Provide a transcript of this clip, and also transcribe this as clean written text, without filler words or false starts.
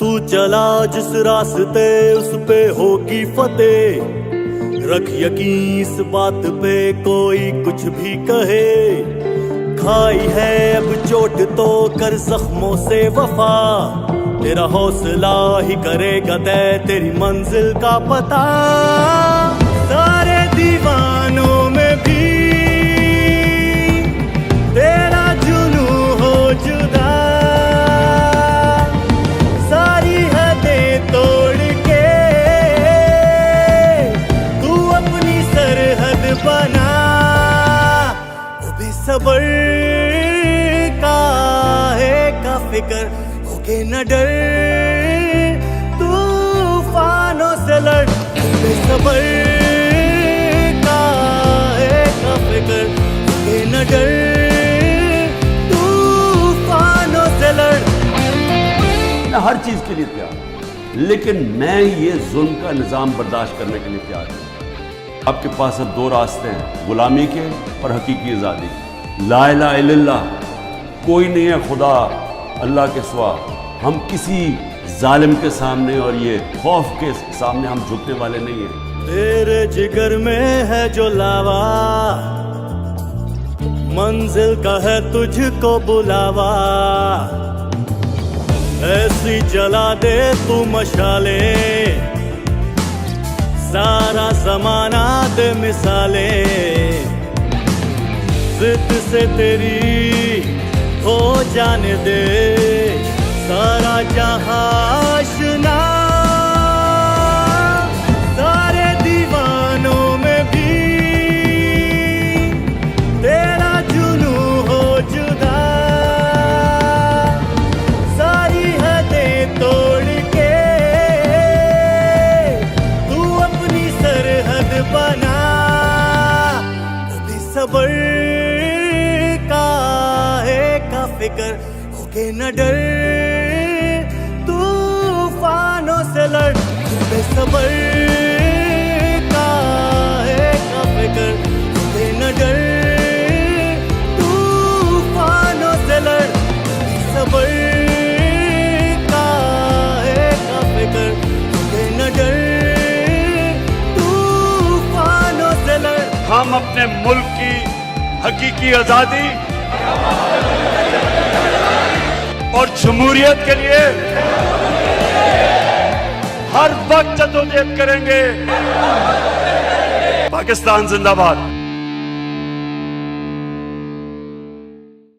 तू चला जिस रास्ते उस पे होगी फतेह, रख यकीन इस बात पे कोई कुछ भी कहे। खाई है अब चोट तो कर जख्मों से वफा, तेरा हौसला ही करेगा तय तेरी मंजिल का पता। सारे दीवानों में भी तेरा जुनू हो जुदा, सारी हदें तोड़ के तू अपनी सरहद बना। वो बेसबर का फिक्र होके न डर, तूफानों से लड़। बेसबर का फिक्र होके न डर, तूफानों से लड़। मैं हर चीज के लिए तैयार हूं, लेकिन मैं ये जुल्म का निजाम बर्दाश्त करने के लिए तैयार हूं। आपके पास अब दो रास्ते हैं, गुलामी के और हकीकी आजादी। ला इलाहा इल्लल्लाह, कोई नहीं है खुदा अल्लाह के सिवा। हम किसी जालिम के सामने और ये खौफ के सामने हम झुकने वाले नहीं हैं। तेरे जिगर में है जो लावा, मंजिल का है तुझको बुलावा। ऐसी जला दे तू मशाले, सारा जमाना दे मिसाले। जिद से तेरी हो जाने दे सारा जहां आशना। सारे दीवानों में भी तेरा जुनू हो जुदा, सारी हदें तोड़ के तू अपनी सरहद बना। बेसबर का फिक्र होके न डर, तूफानों से लड़। बेसबर का फिक्र होके न डर, तूफानों से लड़। बेसबर का फिक्र होके न डर, तूफानों से लड़। हम अपने मुल्क की हकीकी आजादी और जमहूरियत के लिए हर वक्त जद्दोजहद करेंगे। पाकिस्तान जिंदाबाद।